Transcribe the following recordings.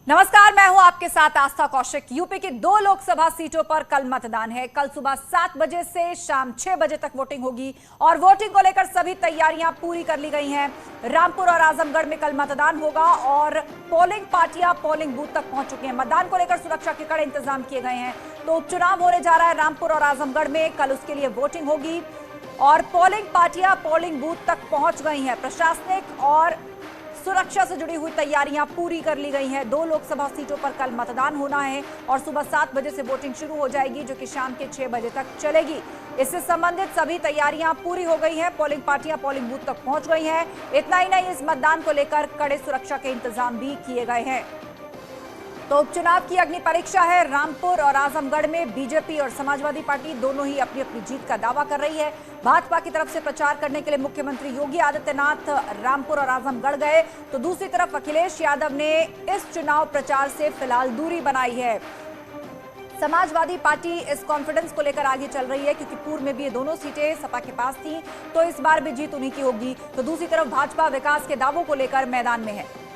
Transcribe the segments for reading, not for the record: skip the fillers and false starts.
नमस्कार, मैं हूं आपके साथ आस्था कौशिक। यूपी की 2 लोकसभा सीटों पर कल मतदान है। कल सुबह 7 बजे से शाम 6 बजे तक वोटिंग होगी और वोटिंग को लेकर सभी तैयारियां पूरी कर ली गई हैं। रामपुर और आजमगढ़ में कल मतदान होगा और पोलिंग पार्टियां पोलिंग बूथ तक पहुंच चुकी हैं। मतदान को लेकर सुरक्षा के कड़े इंतजाम किए गए हैं। तो उपचुनाव होने जा रहा है रामपुर और आजमगढ़ में। कल उसके लिए वोटिंग होगी और पोलिंग पार्टियां पोलिंग बूथ तक पहुंच गई हैं। प्रशासनिक और सुरक्षा से जुड़ी हुई तैयारियां पूरी कर ली गई हैं। 2 लोकसभा सीटों पर कल मतदान होना है और सुबह 7 बजे से वोटिंग शुरू हो जाएगी, जो कि शाम के 6 बजे तक चलेगी। इससे संबंधित सभी तैयारियां पूरी हो गई हैं। पोलिंग पार्टियां पोलिंग बूथ तक पहुंच गई हैं। इतना ही नहीं, इस मतदान को लेकर कड़े सुरक्षा के इंतजाम भी किए गए हैं। तो उपचुनाव की अग्नि परीक्षा है। रामपुर और आजमगढ़ में बीजेपी और समाजवादी पार्टी दोनों ही अपनी अपनी जीत का दावा कर रही है। भाजपा की तरफ से प्रचार करने के लिए मुख्यमंत्री योगी आदित्यनाथ रामपुर और आजमगढ़ गए, तो दूसरी तरफ अखिलेश यादव ने इस चुनाव प्रचार से फिलहाल दूरी बनाई है। समाजवादी पार्टी इस कॉन्फिडेंस को लेकर आगे चल रही है, क्योंकि पूर्व में भी ये दोनों सीटें सपा के पास थी, तो इस बार भी जीत उन्हीं की होगी। तो दूसरी तरफ भाजपा विकास के दावों को लेकर मैदान में है।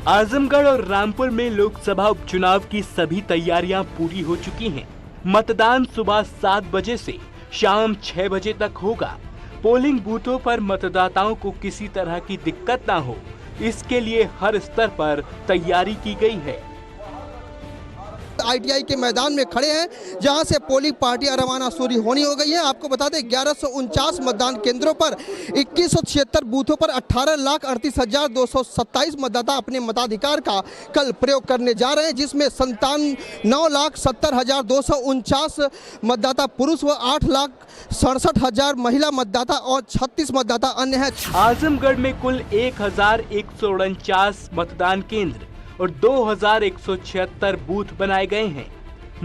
आजमगढ़ और रामपुर में लोकसभा उपचुनाव की सभी तैयारियां पूरी हो चुकी हैं। मतदान सुबह 7 बजे से शाम 6 बजे तक होगा। पोलिंग बूथों पर मतदाताओं को किसी तरह की दिक्कत ना हो, इसके लिए हर स्तर पर तैयारी की गई है। आईटीआई के मैदान में खड़े हैं, जहां से पोलिंग पार्टियां रवाना शुरू होनी हो गई है। आपको बता दें, 1149 मतदान केंद्रों पर 2176 बूथों पर 18,38,227 मतदाता अपने मताधिकार का कल प्रयोग करने जा रहे हैं, जिसमें 9,70,249 मतदाता पुरुष व 8,67,000 महिला मतदाता और 36 मतदाता अन्य हैं। आजमगढ़ में कुल 1,149 मतदान केंद्र और 2,176 बूथ बनाए गए हैं।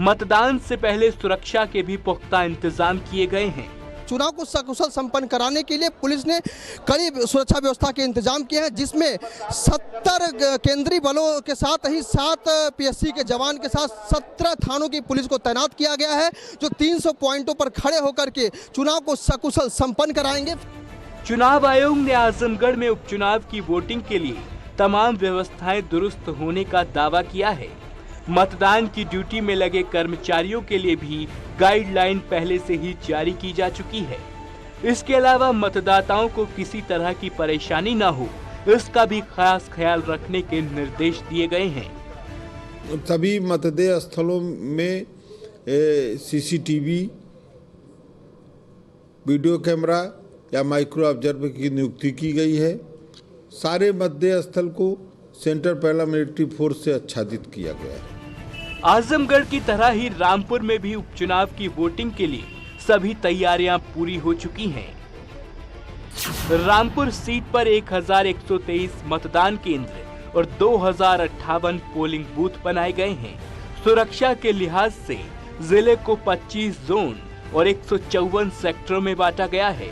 मतदान से पहले सुरक्षा के भी पुख्ता इंतजाम किए गए हैं। चुनाव को सकुशल संपन्न कराने के लिए पुलिस ने कड़ी सुरक्षा व्यवस्था के इंतजाम किए हैं, जिसमें 70 केंद्रीय बलों के साथ ही 7 पीएससी के जवान के साथ 17 थानों की पुलिस को तैनात किया गया है, जो 300 पॉइंटों पर खड़े होकर के चुनाव को सकुशल संपन्न कराएंगे। चुनाव आयोग ने आजमगढ़ में उपचुनाव की वोटिंग के लिए तमाम व्यवस्थाएं दुरुस्त होने का दावा किया है। मतदान की ड्यूटी में लगे कर्मचारियों के लिए भी गाइडलाइन पहले से ही जारी की जा चुकी है। इसके अलावा मतदाताओं को किसी तरह की परेशानी न हो, इसका भी खास ख्याल रखने के निर्देश दिए गए हैं। सभी मतदेय स्थलों में सीसीटीवी, वीडियो कैमरा या माइक्रो ऑब्जर्वर की नियुक्ति की गई है। सारे मतदेय स्थल को सेंट्रल पैरामिलिट्री फोर्स से आच्छादित किया गया है। आजमगढ़ की तरह ही रामपुर में भी उपचुनाव की वोटिंग के लिए सभी तैयारियां पूरी हो चुकी हैं। रामपुर सीट पर 1,123 मतदान केंद्र और 2,058 पोलिंग बूथ बनाए गए हैं। सुरक्षा के लिहाज से जिले को 25 जोन और 154 सेक्टरों में बांटा गया है।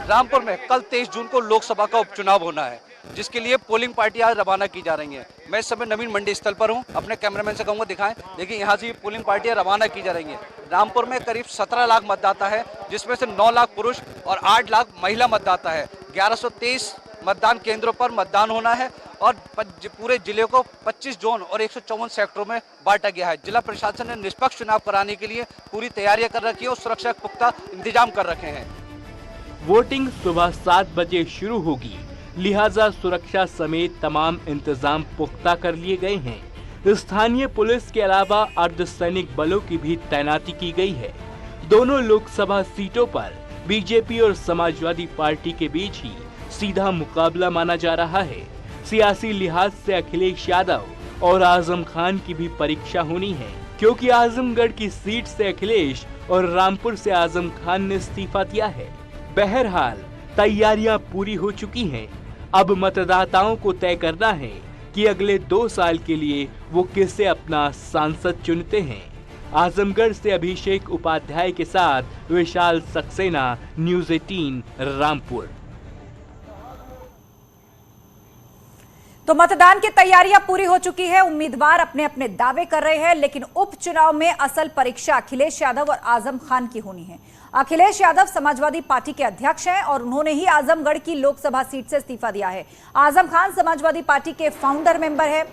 रामपुर में कल 23 जून को लोकसभा का उपचुनाव होना है, जिसके लिए पोलिंग पार्टियां रवाना की जा रही हैं। मैं इस समय नवीन मंडी स्थल पर हूं, अपने कैमरामैन से कहूंगा दिखाएं। देखिए, यहां से पोलिंग पार्टियां रवाना की जा रही हैं। रामपुर में करीब 17 लाख मतदाता है, जिसमें से 9 लाख पुरुष और 8 लाख महिला मतदाता है। 1123 मतदान केंद्रों पर मतदान होना है और पूरे जिले को 25 जोन और 154 सेक्टरों में बांटा गया है। जिला प्रशासन ने निष्पक्ष चुनाव कराने के लिए पूरी तैयारियां कर रखी है और सुरक्षा के पुख्ता इंतजाम कर रखे हैं। वोटिंग सुबह 7 बजे शुरू होगी, लिहाजा सुरक्षा समेत तमाम इंतजाम पुख्ता कर लिए गए हैं। स्थानीय पुलिस के अलावा अर्धसैनिक बलों की भी तैनाती की गई है। दोनों लोकसभा सीटों पर बीजेपी और समाजवादी पार्टी के बीच ही सीधा मुकाबला माना जा रहा है। सियासी लिहाज से अखिलेश यादव और आजम खान की भी परीक्षा होनी है, क्योंकि आजमगढ़ की सीट से अखिलेश और रामपुर से आजम खान ने इस्तीफा दिया है। बहरहाल तैयारियां पूरी हो चुकी हैं। अब मतदाताओं को तय करना है कि अगले 2 साल के लिए वो किसे अपना सांसद चुनते हैं। आजमगढ़ से अभिषेक उपाध्याय के साथ विशाल सक्सेना, न्यूज़ 18 रामपुर। तो मतदान की तैयारियां पूरी हो चुकी है। उम्मीदवार अपने अपने दावे कर रहे हैं, लेकिन उपचुनाव में असल परीक्षा अखिलेश यादव और आजम खान की होनी है। अखिलेश यादव समाजवादी पार्टी के अध्यक्ष हैं और उन्होंने ही आजमगढ़ की लोकसभा सीट से इस्तीफा दिया है। आजम खान समाजवादी पार्टी के फाउंडर मेंबर है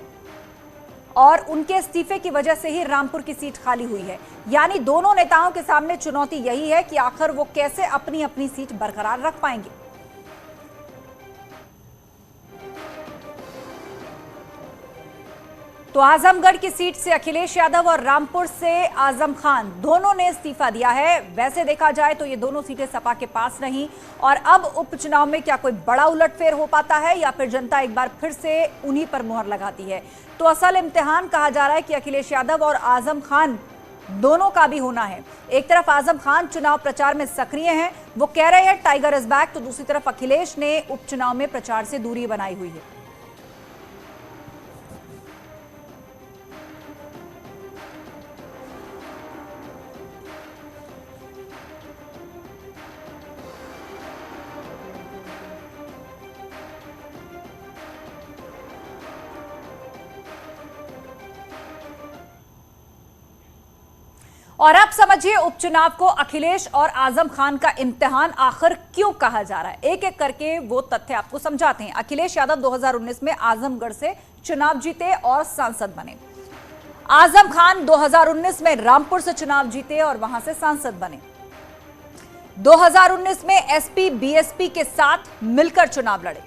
और उनके इस्तीफे की वजह से ही रामपुर की सीट खाली हुई है। यानी दोनों नेताओं के सामने चुनौती यही है कि आखिर वो कैसे अपनी अपनी सीट बरकरार रख पाएंगे। तो आजमगढ़ की सीट से अखिलेश यादव और रामपुर से आजम खान दोनों ने इस्तीफा दिया है। वैसे देखा जाए तो ये दोनों सीटें सपा के पास रहीं और अब उपचुनाव में क्या कोई बड़ा उलटफेर हो पाता है या फिर जनता एक बार फिर से उन्हीं पर मुहर लगाती है। तो असल इम्तिहान कहा जा रहा है कि अखिलेश यादव और आजम खान दोनों का भी होना है। एक तरफ आजम खान चुनाव प्रचार में सक्रिय हैं, वो कह रहे हैं टाइगर इज बैक, तो दूसरी तरफ अखिलेश ने उपचुनाव में प्रचार से दूरी बनाई हुई है। और अब समझिए उपचुनाव को अखिलेश और आजम खान का इम्तिहान आखिर क्यों कहा जा रहा है। एक एक करके वो तथ्य आपको समझाते हैं। अखिलेश यादव 2019 में आजमगढ़ से चुनाव जीते और सांसद बने। आजम खान 2019 में रामपुर से चुनाव जीते और वहां से सांसद बने। 2019 में एसपी बीएसपी के साथ मिलकर चुनाव लड़े।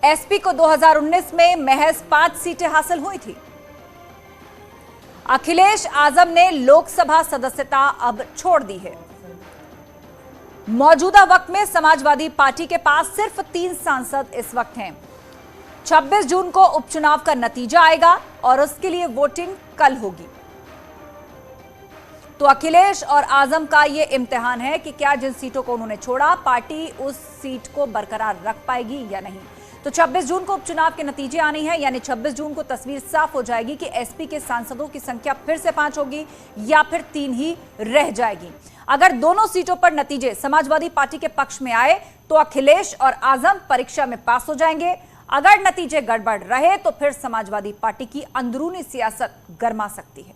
एसपी को 2019 में महज 5 सीटें हासिल हुई थी। अखिलेश आजम ने लोकसभा सदस्यता अब छोड़ दी है। मौजूदा वक्त में समाजवादी पार्टी के पास सिर्फ 3 सांसद इस वक्त हैं। 26 जून को उपचुनाव का नतीजा आएगा और उसके लिए वोटिंग कल होगी। तो अखिलेश और आजम का यह इम्तिहान है कि क्या जिन सीटों को उन्होंने छोड़ा पार्टी उस सीट को बरकरार रख पाएगी या नहीं। तो 26 जून को उपचुनाव के नतीजे आने हैं, यानी 26 जून को तस्वीर साफ हो जाएगी कि एसपी के सांसदों की संख्या फिर से 5 होगी या फिर 3 ही रह जाएगी। अगर दोनों सीटों पर नतीजे समाजवादी पार्टी के पक्ष में आए तो अखिलेश और आजम परीक्षा में पास हो जाएंगे। अगर नतीजे गड़बड़ रहे तो फिर समाजवादी पार्टी की अंदरूनी सियासत गरमा सकती है।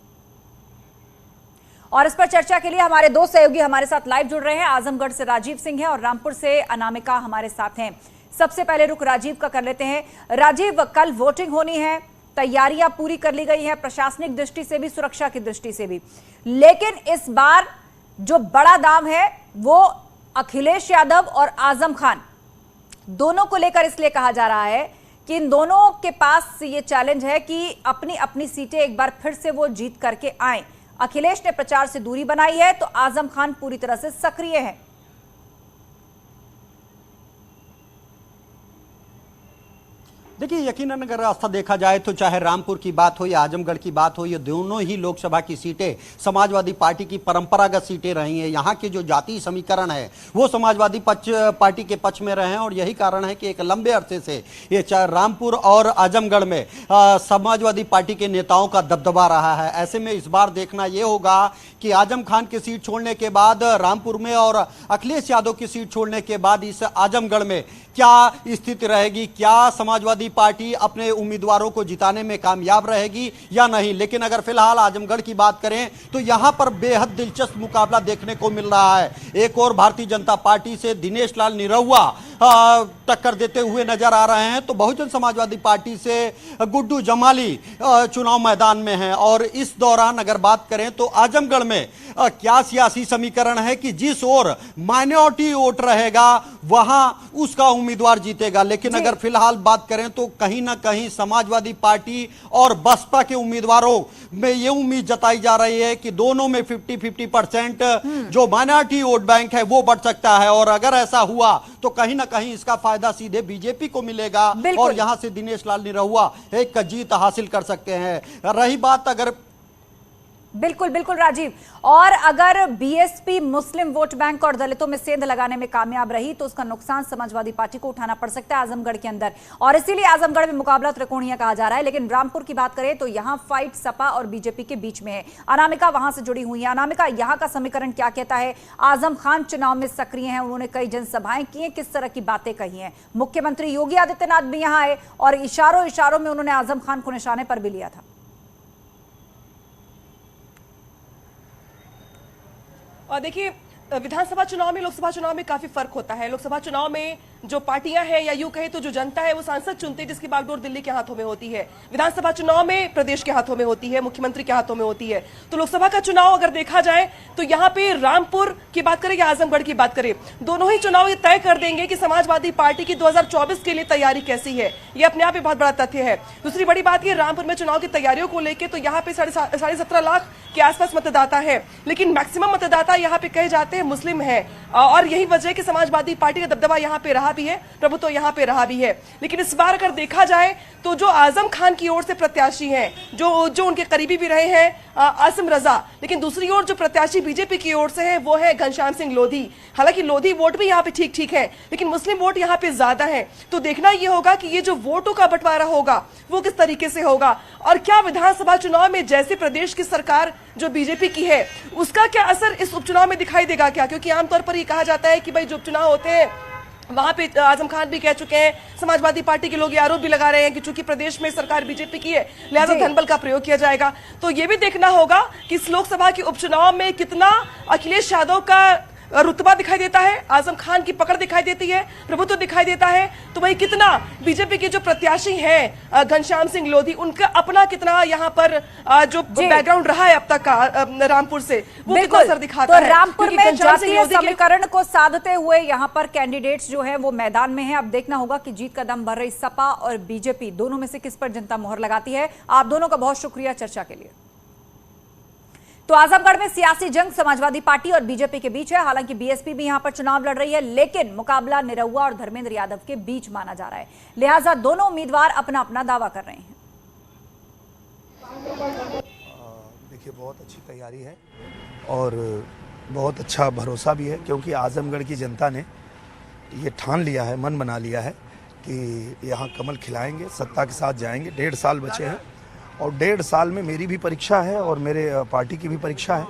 और इस पर चर्चा के लिए हमारे 2 सहयोगी हमारे साथ लाइव जुड़ रहे हैं। आजमगढ़ से राजीव सिंह हैं और रामपुर से अनामिका हमारे साथ हैं। सबसे पहले रुख राजीव का कर लेते हैं। राजीव, कल वोटिंग होनी है, तैयारियां पूरी कर ली गई हैं, प्रशासनिक दृष्टि से भी, सुरक्षा की दृष्टि से भी, लेकिन इस बार जो बड़ा दाम है वो अखिलेश यादव और आजम खान दोनों को लेकर इसलिए कहा जा रहा है कि इन दोनों के पास ये चैलेंज है कि अपनी अपनी सीटें एक बार फिर से वो जीत करके आए। अखिलेश ने प्रचार से दूरी बनाई है तो आजम खान पूरी तरह से सक्रिय है। देखिए, यकीनन अगर रास्ता देखा जाए तो चाहे रामपुर की बात हो या आजमगढ़ की बात हो, ये दोनों ही लोकसभा की सीटें समाजवादी पार्टी की परंपरागत सीटें रही हैं। यहाँ के जो जातीय समीकरण है वो समाजवादी पार्टी के पक्ष में रहे हैं और यही कारण है कि एक लंबे अरसे से ये चाहे रामपुर और आजमगढ़ में समाजवादी पार्टी के नेताओं का दबदबा रहा है। ऐसे में इस बार देखना ये होगा कि आजम खान की सीट छोड़ने के बाद रामपुर में और अखिलेश यादव की सीट छोड़ने के बाद इस आजमगढ़ में क्या स्थिति रहेगी, क्या समाजवादी पार्टी अपने उम्मीदवारों को जिताने में कामयाब रहेगी या नहीं। लेकिन अगर फिलहाल आजमगढ़ की बात करें तो यहां पर बेहद दिलचस्प मुकाबला देखने को मिल रहा है। एक और भारतीय जनता पार्टी से दिनेश लाल निरहुआ टक्कर देते हुए नजर आ रहे हैं, तो बहुजन समाजवादी पार्टी से गुड्डू जमाली चुनाव मैदान में हैं। और इस दौरान अगर बात करें तो आजमगढ़ में क्या सियासी समीकरण है कि जिस ओर माइनॉरिटी वोट रहेगा वहां उसका उम्मीदवार जीतेगा। लेकिन अगर फिलहाल बात करें तो कहीं ना कहीं समाजवादी पार्टी और बसपा के उम्मीदवारों में ये उम्मीद जताई जा रही है कि दोनों में 50-50% जो माइनॉरिटी वोट बैंक है वो बढ़ सकता है। और अगर ऐसा हुआ तो कहीं ना कहीं इसका फायदा सीधे बीजेपी को मिलेगा और यहां से दिनेश लाल निरहुआ एक जीत हासिल कर सकते हैं। रही बात अगर बिल्कुल बिल्कुल राजीव। और अगर बीएसपी मुस्लिम वोट बैंक और दलितों में सेंध लगाने में कामयाब रही तो उसका नुकसान समाजवादी पार्टी को उठाना पड़ सकता है आजमगढ़ के अंदर, और इसीलिए आजमगढ़ में मुकाबला त्रिकोणीय कहा जा रहा है। लेकिन रामपुर की बात करें तो यहां फाइट सपा और बीजेपी के बीच में है। अनामिका वहां से जुड़ी हुई है। अनामिका, यहां का समीकरण क्या कहता है? आजम खान चुनाव में सक्रिय हैं, उन्होंने कई जनसभाएं की हैं, किस तरह की बातें कही हैं? मुख्यमंत्री योगी आदित्यनाथ भी यहां आए और इशारों इशारों में उन्होंने आजम खान को निशाने पर भी लिया था। और देखिए, विधानसभा चुनाव में लोकसभा चुनाव में काफी फर्क होता है। लोकसभा चुनाव में जो पार्टियां हैं या यूं कहे तो जो जनता है वो सांसद चुनते हैं, जिसकी बागडोर दिल्ली के हाथों में होती है। विधानसभा चुनाव में प्रदेश के हाथों में होती है, मुख्यमंत्री के हाथों में होती है। तो लोकसभा का चुनाव अगर देखा जाए तो यहाँ पे रामपुर की बात करें या आजमगढ़ की बात करें, दोनों ही चुनाव ये तय कर देंगे कि समाजवादी पार्टी की 2024 के लिए तैयारी कैसी है। ये अपने आप में बहुत बड़ा तथ्य है। दूसरी बड़ी बात ये, रामपुर में चुनाव की तैयारियों को लेकर तो यहाँ पे 17.5 लाख के आसपास मतदाता है, लेकिन मैक्सिमम मतदाता यहाँ पे कहे जाते हैं मुस्लिम है। और यही वजह है कि समाजवादी पार्टी का दबदबा यहाँ पे रहा भी है, प्रभुत्व यहाँ पे रहा भी है। लेकिन इस बार अगर देखा जाए तो जो आजम खान की ओर से प्रत्याशी हैं, जो उनके करीबी भी रहे हैं आसिम रजा, लेकिन दूसरी ओर जो प्रत्याशी बीजेपी की ओर से है वो है घनश्याम सिंह लोधी। हालांकि लोधी वोट भी यहाँ पे ठीक ठीक है, लेकिन मुस्लिम वोट यहाँ पे ज्यादा है। तो देखना ये होगा कि ये जो वोटों का बंटवारा होगा वो किस तरीके से होगा, और क्या विधानसभा चुनाव में जैसे प्रदेश की सरकार जो बीजेपी की है उसका क्या असर इस उपचुनाव में दिखाई देगा क्या? क्योंकि आमतौर पर ये कहा जाता है कि भाई जो उपचुनाव होते हैं वहां पे आजम खान भी कह चुके हैं, समाजवादी पार्टी के लोग आरोप भी लगा रहे हैं कि चूंकि प्रदेश में सरकार बीजेपी की है लिहाजा धनबल का प्रयोग किया जाएगा। तो ये भी देखना होगा कि इस लोकसभा के उपचुनाव में कितना अखिलेश यादव का रुतबा दिखाई देता है, आजम खान की पकड़ दिखाई देती है, प्रभुत्व दिखाई देता है, तो वही कितना बीजेपी के जो प्रत्याशी हैं घनश्याम सिंह लोधी, उनका अपना कितना यहाँ पर जो बैकग्राउंड रहा है अब तक का रामपुर से, वो कितना असर दिखाता है। तो रामपुर में जातीय समीकरण को साधते हुए यहाँ पर कैंडिडेट्स जो है वो मैदान में है। अब देखना होगा कि जीत का दम भर रही सपा और बीजेपी दोनों में से किस पर जनता मोहर लगाती है। आप दोनों का बहुत शुक्रिया चर्चा के लिए। तो आजमगढ़ में सियासी जंग समाजवादी पार्टी और बीजेपी के बीच है। हालांकि बीएसपी भी यहां पर चुनाव लड़ रही है, लेकिन मुकाबला निरहुआ और धर्मेंद्र यादव के बीच माना जा रहा है। लिहाजा दोनों उम्मीदवार अपना अपना दावा कर रहे हैं। देखिए, बहुत अच्छी तैयारी है और बहुत अच्छा भरोसा भी है, क्योंकि आजमगढ़ की जनता ने ये ठान लिया है, मन बना लिया है कि यहाँ कमल खिलाएंगे, सत्ता के साथ जाएंगे। 1.5 साल बचे हैं और 1.5 साल में मेरी भी परीक्षा है और मेरे पार्टी की भी परीक्षा है,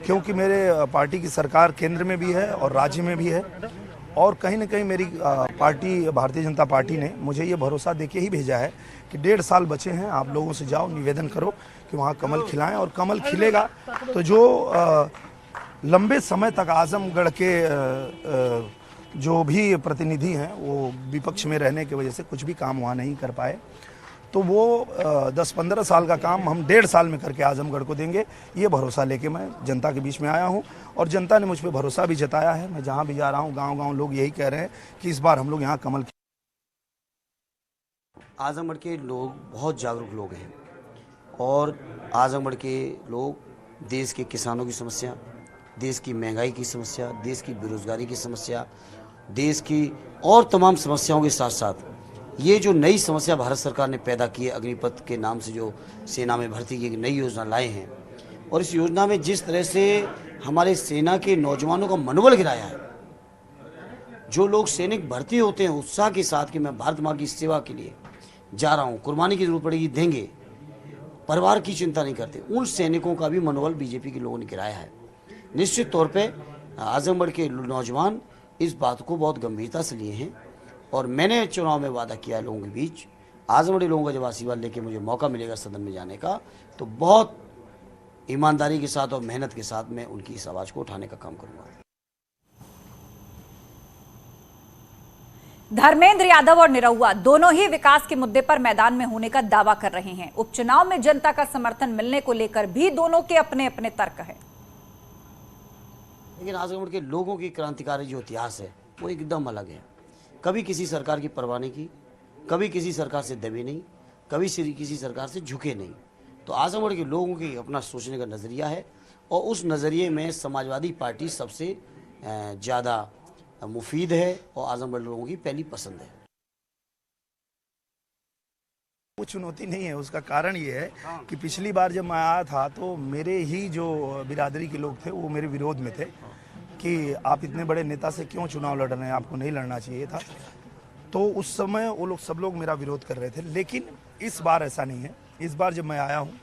क्योंकि मेरे पार्टी की सरकार केंद्र में भी है और राज्य में भी है। और कहीं ना कहीं मेरी पार्टी भारतीय जनता पार्टी ने मुझे ये भरोसा देके ही भेजा है कि 1.5 साल बचे हैं, आप लोगों से जाओ, निवेदन करो कि वहाँ कमल खिलाएं। और कमल खिलेगा तो जो लंबे समय तक आजमगढ़ के जो भी प्रतिनिधि हैं वो विपक्ष में रहने की वजह से कुछ भी काम वहाँ नहीं कर पाए, तो वो 10-15 साल का काम हम 1.5 साल में करके आजमगढ़ को देंगे। ये भरोसा लेके मैं जनता के बीच में आया हूँ और जनता ने मुझ पर भरोसा भी जताया है। मैं जहाँ भी जा रहा हूँ, गांव-गांव लोग यही कह रहे हैं कि इस बार हम लोग यहाँ कमल। आजमगढ़ के लोग बहुत जागरूक लोग हैं और आजमगढ़ के लोग देश के किसानों की समस्या, देश की महंगाई की समस्या, देश की बेरोजगारी की समस्या, देश की और तमाम समस्याओं के साथ साथ ये जो नई समस्या भारत सरकार ने पैदा की है, अग्निपथ के नाम से जो सेना में भर्ती की नई योजना लाए हैं, और इस योजना में जिस तरह से हमारे सेना के नौजवानों का मनोबल गिराया है, जो लोग सैनिक भर्ती होते हैं उत्साह के साथ कि मैं भारत माँ की सेवा के लिए जा रहा हूँ, कुर्बानी की जरूरत पड़ेगी देंगे, परिवार की चिंता नहीं करते, उन सैनिकों का भी मनोबल बीजेपी के लोगों ने गिराया है। निश्चित तौर पर आजमगढ़ के नौजवान इस बात को बहुत गंभीरता से लिए हैं और मैंने चुनाव में वादा किया है लोगों के बीच, आजमगढ़ी लोगों का जब आशीर्वाद लेके मुझे मौका मिलेगा सदन में जाने का, तो बहुत ईमानदारी के साथ और मेहनत के साथ मैं उनकी इस आवाज़ को उठाने का काम करूंगा। धर्मेंद्र यादव और निरहुआ दोनों ही विकास के मुद्दे पर मैदान में होने का दावा कर रहे हैं। उपचुनाव में जनता का समर्थन मिलने को लेकर भी दोनों के अपने अपने तर्क हैं। लेकिन आजमगढ़ के लोगों की क्रांतिकारी जो इतिहास है वो एकदम अलग है। कभी किसी सरकार की परवाह नहीं की, कभी किसी सरकार से दबे नहीं, कभी किसी सरकार से झुके नहीं। तो आजमगढ़ के लोगों की अपना सोचने का नज़रिया है और उस नज़रिए में समाजवादी पार्टी सबसे ज़्यादा मुफीद है और आजमगढ़ लोगों की पहली पसंद है। वो चुनौती नहीं है। उसका कारण ये है कि पिछली बार जब मैं आया था तो मेरे ही जो बिरादरी के लोग थे वो मेरे विरोध में थे कि आप इतने बड़े नेता से क्यों चुनाव लड़ रहे हैं, आपको नहीं लड़ना चाहिए था। तो उस समय वो लोग सब लोग मेरा विरोध कर रहे थे। लेकिन इस बार ऐसा नहीं है। इस बार जब मैं आया हूँ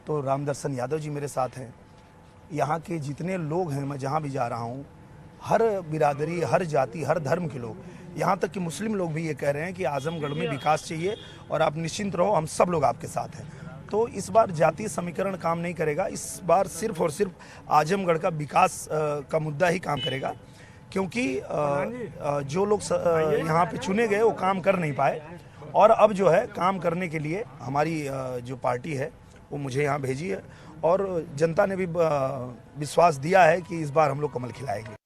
तो रामदर्शन यादव जी मेरे साथ हैं। यहाँ के जितने लोग हैं, मैं जहाँ भी जा रहा हूँ, हर बिरादरी, हर जाति, हर धर्म के लोग, यहाँ तक कि मुस्लिम लोग भी ये कह रहे हैं कि आजमगढ़ में विकास चाहिए और आप निश्चिंत रहो, हम सब लोग आपके साथ हैं। तो इस बार जातीय समीकरण काम नहीं करेगा। इस बार सिर्फ और सिर्फ आजमगढ़ का विकास का मुद्दा ही काम करेगा, क्योंकि जो लोग यहाँ पे चुने गए वो काम कर नहीं पाए। और अब जो है काम करने के लिए हमारी जो पार्टी है वो मुझे यहाँ भेजी है और जनता ने भी विश्वास दिया है कि इस बार हम लोग कमल खिलाएंगे।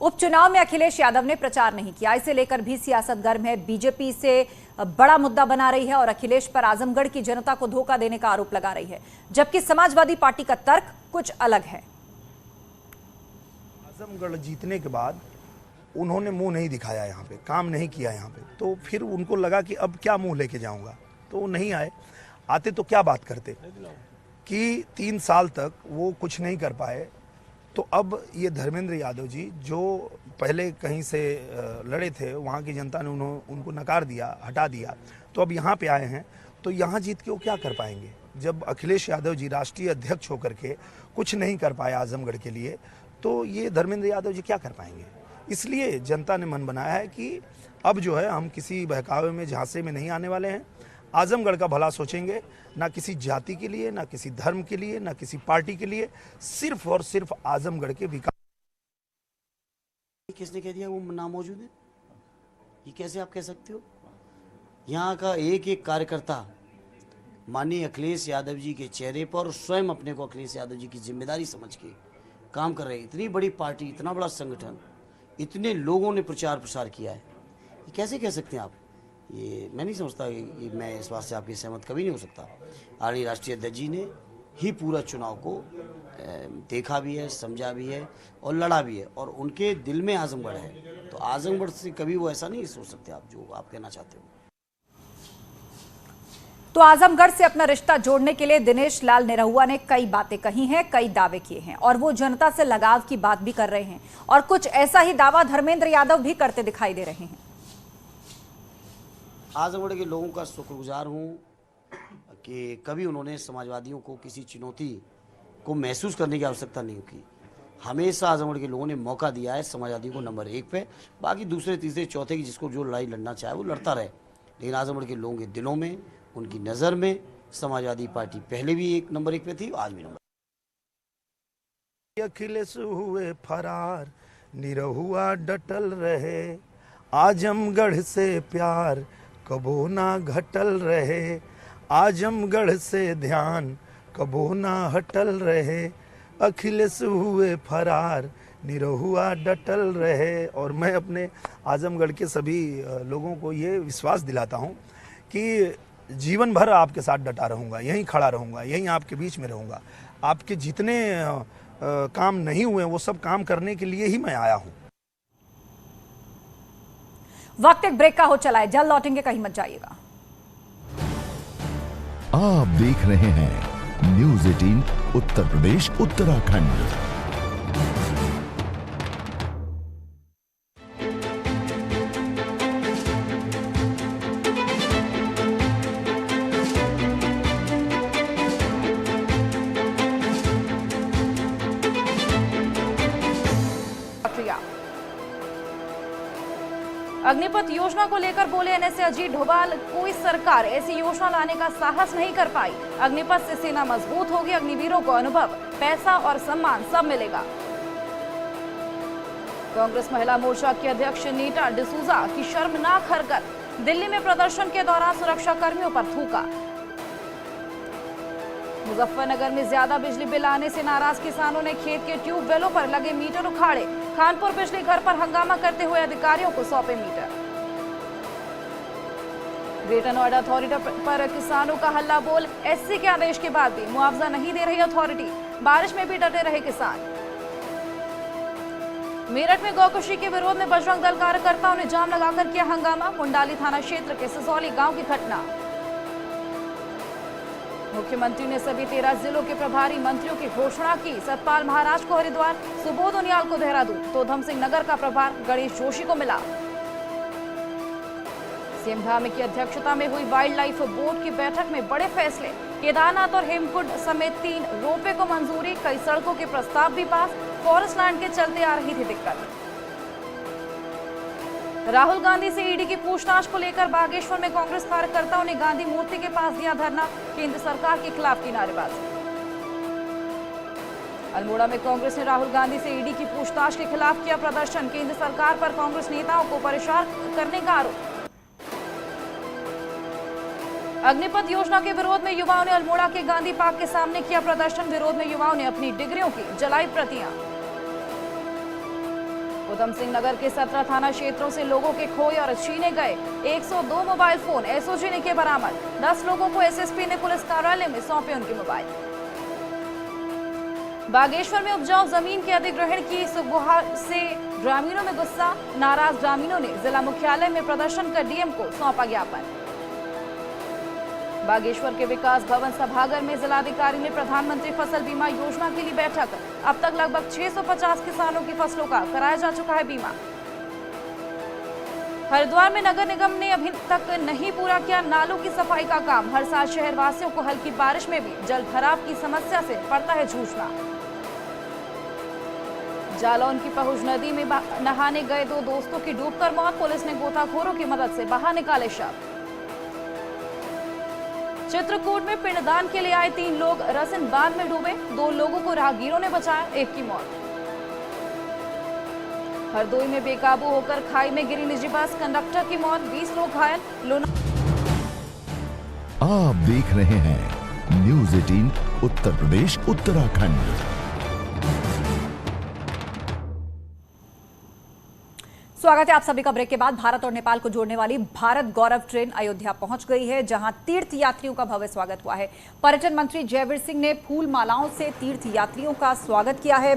उपचुनाव में अखिलेश यादव ने प्रचार नहीं किया, इसे लेकर भी सियासत गर्म है। बीजेपी से बड़ा मुद्दा बना रही है और अखिलेश पर आजमगढ़ की जनता को धोखा देने का आरोप लगा रही है, जबकि समाजवादी पार्टी का तर्क कुछ अलग है। आजमगढ़ जीतने के बाद उन्होंने मुंह नहीं दिखाया, यहाँ पे काम नहीं किया यहाँ पे, तो फिर उनको लगा कि अब क्या मुंह लेके जाऊंगा, तो वो नहीं आए। आते तो क्या बात करते कि 3 साल तक वो कुछ नहीं कर पाए। तो अब ये धर्मेंद्र यादव जी जो पहले कहीं से लड़े थे, वहाँ की जनता ने उनको नकार दिया, हटा दिया, तो अब यहाँ पे आए हैं, तो यहाँ जीत के वो क्या कर पाएंगे। जब अखिलेश यादव जी राष्ट्रीय अध्यक्ष होकर के कुछ नहीं कर पाए आजमगढ़ के लिए, तो ये धर्मेंद्र यादव जी क्या कर पाएंगे। इसलिए जनता ने मन बनाया है कि अब जो है हम किसी बहकावे में, झांसे में नहीं आने वाले हैं। आजमगढ़ का भला सोचेंगे, ना किसी जाति के लिए, ना किसी धर्म के लिए, ना किसी पार्टी के लिए, सिर्फ और सिर्फ आजमगढ़ के विकास। किसने कह दिया वो नामौजूद है? ये कैसे आप कह सकते हो? यहाँ का एक एक कार्यकर्ता माननीय अखिलेश यादव जी के चेहरे पर स्वयं अपने को अखिलेश यादव जी की जिम्मेदारी समझ के काम कर रहे हैं। इतनी बड़ी पार्टी, इतना बड़ा संगठन, इतने लोगों ने प्रचार प्रसार किया है, ये कैसे कह सकते हैं आप? ये मैं नहीं समझता, ये मैं इस बात से आपकी सहमत कभी नहीं हो सकता। आदरणीय राष्ट्रीय अध्यक्ष जी ने ही पूरा चुनाव को देखा भी है, समझा भी है और लड़ा भी है, और उनके दिल में आजमगढ़ है, तो आजमगढ़ से कभी वो ऐसा नहीं सोच सकते आप जो आप कहना चाहते हो। तो आजमगढ़ से अपना रिश्ता जोड़ने के लिए दिनेश लाल निरहुआ ने कई बातें कही हैं, कई दावे किए हैं और वो जनता से लगाव की बात भी कर रहे हैं, और कुछ ऐसा ही दावा धर्मेंद्र यादव भी करते दिखाई दे रहे हैं। आजमगढ़ के लोगों का शुक्रगुजार हूँ कि कभी उन्होंने समाजवादियों को किसी चुनौती को महसूस करने की आवश्यकता नहीं की। हमेशा आजमगढ़ के लोगों ने मौका दिया है समाजवादियों को नंबर 1 पे, बाकी दूसरे तीसरे चौथे की जिसको जो लड़ाई लड़ना चाहे वो लड़ता रहे, लेकिन आजमगढ़ के लोगों के दिलों में, उनकी नज़र में समाजवादी पार्टी पहले भी नंबर 1 पे थी, आज भी नंबर। अखिलेश हुए फरार, निरहुआ डटल रहे, आजमगढ़ से प्यार कबो ना घटल रहे, आजमगढ़ से ध्यान कबो ना हटल रहे, अखिलेश हुए फरार, निरहुआ डटल रहे। और मैं अपने आजमगढ़ के सभी लोगों को ये विश्वास दिलाता हूँ कि जीवन भर आपके साथ डटा रहूँगा, यहीं खड़ा रहूँगा, यहीं आपके बीच में रहूँगा। आपके जितने काम नहीं हुए वो सब काम करने के लिए ही मैं आया हूँ। वक्त एक ब्रेक का हो चला है, जल्द लौटेंगे, कहीं मत जाइएगा। आप देख रहे हैं न्यूज़ 18 उत्तर प्रदेश उत्तराखंड। अग्निपथ योजना को लेकर बोले एनएसए अजीत डोभाल, कोई सरकार ऐसी योजना लाने का साहस नहीं कर पाई। अग्निपथ से सेना मजबूत होगी, अग्निवीरों को अनुभव, पैसा और सम्मान सब मिलेगा। कांग्रेस महिला मोर्चा की अध्यक्ष नीता डिसूजा की शर्मनाक हरकत, दिल्ली में प्रदर्शन के दौरान सुरक्षा कर्मियों पर थूका। मुजफ्फरनगर में ज्यादा बिजली बिल आने से नाराज किसानों ने खेत के ट्यूबवेलों पर लगे मीटर उखाड़े। खानपुर बिजली घर पर हंगामा करते हुए अधिकारियों को सौंपे मीटर। ग्रेटर नोएडा अथॉरिटी पर किसानों का हल्ला बोल, एससी के आदेश के बाद भी मुआवजा नहीं दे रही अथॉरिटी। बारिश में भी डटे रहे किसान। मेरठ में गौकशी के विरोध में बजरंग दल कार्यकर्ताओं ने जाम लगाकर किया हंगामा। मुंडाली थाना क्षेत्र के सिसौली गांव की घटना। मुख्यमंत्री ने सभी 13 जिलों के प्रभारी मंत्रियों की घोषणा की। सतपाल महाराज को हरिद्वार, सुबोध उनियाल को देहरादून, तो उधम सिंह नगर का प्रभार गणेश जोशी को मिला। सीएम धामी की अध्यक्षता में हुई वाइल्ड लाइफ बोर्ड की बैठक में बड़े फैसले। केदारनाथ और हेमकुंड समेत 3 रोपवे को मंजूरी। कई सड़कों के प्रस्ताव भी पास। फॉरेस्ट लैंड के चलते आ रही थी दिक्कत। राहुल गांधी से ईडी की पूछताछ को लेकर बागेश्वर में कांग्रेस कार्यकर्ताओं ने गांधी मूर्ति के पास दिया धरना। केंद्र सरकार के खिलाफ की नारेबाजी। अल्मोड़ा में कांग्रेस ने राहुल गांधी से ईडी की पूछताछ के खिलाफ किया प्रदर्शन। केंद्र सरकार पर कांग्रेस नेताओं को परेशान करने का आरोप। अग्निपथ योजना के विरोध में युवाओं ने अल्मोड़ा के गांधी पार्क के सामने किया प्रदर्शन। विरोध में युवाओं ने अपनी डिग्रियों की जलाई प्रतियां। उधम सिंह नगर के 17 थाना क्षेत्रों से लोगों के खोए और छीने गए 102 मोबाइल फोन एसओजी ने किए बरामद। 10 लोगों को एसएसपी ने पुलिस कार्यालय में सौंपे उनके मोबाइल। बागेश्वर में उपजाऊ जमीन के अधिग्रहण की गुहार से ग्रामीणों में गुस्सा। नाराज ग्रामीणों ने जिला मुख्यालय में प्रदर्शन कर डीएम को सौंपा ज्ञापन। बागेश्वर के विकास भवन सभागार में जिलाधिकारी ने प्रधानमंत्री फसल बीमा योजना के लिए बैठक। अब तक लगभग 650 किसानों की फसलों का कराया जा चुका है बीमा। हरिद्वार में नगर निगम ने अभी तक नहीं पूरा किया नालों की सफाई का काम। हर साल शहरवासियों को हल्की बारिश में भी जल भराव की समस्या से पड़ता है जूझना। जालौन की पहुज नदी में नहाने गए 2 दोस्तों की डूबकर मौत। पुलिस ने गोताखोरों की मदद से बाहर निकाले शव। चित्रकूट में पिंडदान के लिए आए 3 लोग रसिन बांध में डूबे। 2 लोगों को राहगीरों ने बचाया, 1 की मौत। हरदोई में बेकाबू होकर खाई में गिरी निजी बस, कंडक्टर की मौत, 20 लोग घायल। आप देख रहे हैं न्यूज़ 18 उत्तर प्रदेश उत्तराखंड। स्वागत है आप सभी का। ब्रेक के बाद भारत और नेपाल को जोड़ने वाली भारत गौरव ट्रेन अयोध्या पहुंच गई है, जहां तीर्थ यात्रियों का भव्य स्वागत हुआ है। पर्यटन मंत्री जयवीर सिंह ने फूल मालाओं से तीर्थ यात्रियों का स्वागत किया है।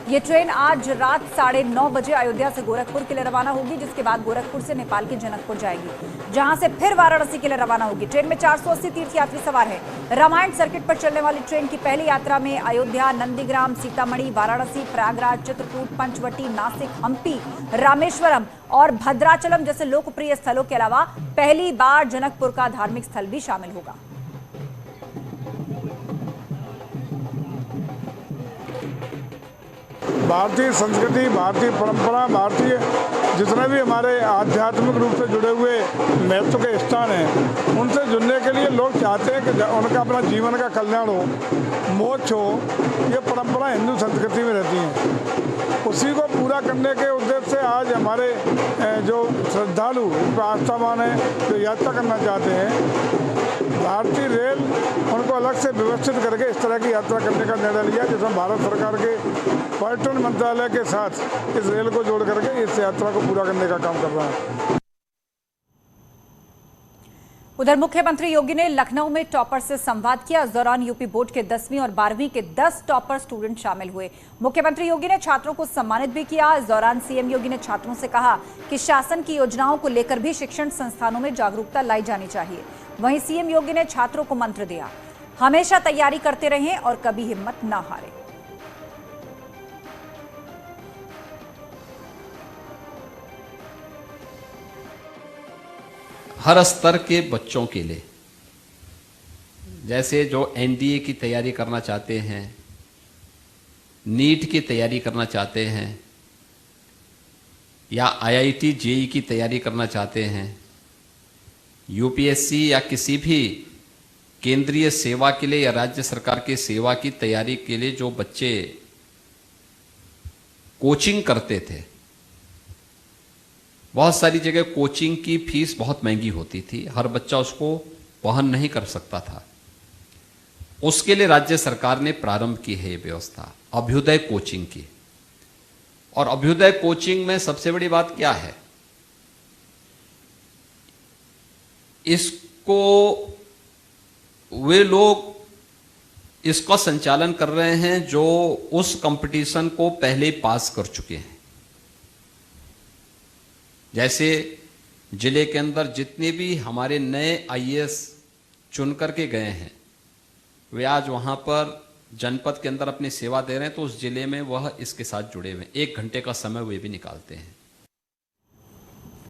ये ट्रेन आज रात 9:30 बजे अयोध्या से गोरखपुर के लिए रवाना होगी, जिसके बाद गोरखपुर से नेपाल के जनकपुर जाएगी, जहां से फिर वाराणसी के लिए रवाना होगी। ट्रेन में 480 तीर्थ यात्री सवार हैं। रामायण सर्किट पर चलने वाली ट्रेन की पहली यात्रा में अयोध्या, नंदीग्राम, सीतामढ़ी, वाराणसी, प्रयागराज, चित्रकूट, पंचवटी, नासिक, हम्पी, रामेश्वरम और भद्राचलम जैसे लोकप्रिय स्थलों के अलावा पहली बार जनकपुर का धार्मिक स्थल भी शामिल होगा। भारतीय संस्कृति, भारतीय परंपरा, भारतीय जितने भी हमारे आध्यात्मिक रूप से जुड़े हुए महत्व के स्थान हैं, उनसे जुड़ने के लिए लोग चाहते हैं कि उनका अपना जीवन का कल्याण हो, मोक्ष हो। ये परंपरा हिंदू संस्कृति में रहती है। उसी को पूरा करने के उद्देश्य से आज हमारे जो श्रद्धालु, आस्थावान हैं, जो यात्रा करना चाहते हैं, भारतीय रेल उनको अलग से व्यवस्थित करके इस तरह की यात्रा करने का निर्णय लिया, जिसमें भारत सरकार के पर्यटन मंत्रालय के साथ इस रेल को जोड़ करके इस यात्रा को पूरा करने का काम कर रहा है। उधर मुख्यमंत्री योगी ने लखनऊ में टॉपर से संवाद किया। इस दौरान यूपी बोर्ड के 10वीं और 12वीं के 10 टॉपर स्टूडेंट शामिल हुए। मुख्यमंत्री योगी ने छात्रों को सम्मानित भी किया। इस दौरान सीएम योगी ने छात्रों से कहा कि शासन की योजनाओं को लेकर भी शिक्षण संस्थानों में जागरूकता लाई जानी चाहिए। वहीं सीएम योगी ने छात्रों को मंत्र दिया, हमेशा तैयारी करते रहें और कभी हिम्मत ना हारें। हर स्तर के बच्चों के लिए, जैसे जो एनडीए की तैयारी करना चाहते हैं, नीट की तैयारी करना चाहते हैं, या आईआईटी जेईई की तैयारी करना चाहते हैं, यूपीएससी या किसी भी केंद्रीय सेवा के लिए या राज्य सरकार की सेवा की तैयारी के लिए जो बच्चे कोचिंग करते थे, बहुत सारी जगह कोचिंग की फीस बहुत महंगी होती थी, हर बच्चा उसको वहन नहीं कर सकता था। उसके लिए राज्य सरकार ने प्रारंभ की है ये व्यवस्था अभ्युदय कोचिंग की। और अभ्युदय कोचिंग में सबसे बड़ी बात क्या है, इसको वे लोग इसका संचालन कर रहे हैं जो उस कंपटीशन को पहले पास कर चुके हैं। जैसे जिले के अंदर जितने भी हमारे नए आईएएस चुन करके गए हैं, वे आज वहां पर जनपद के अंदर अपनी सेवा दे रहे हैं, तो उस जिले में वह इसके साथ जुड़े हुए हैं। 1 घंटे का समय वे भी निकालते हैं।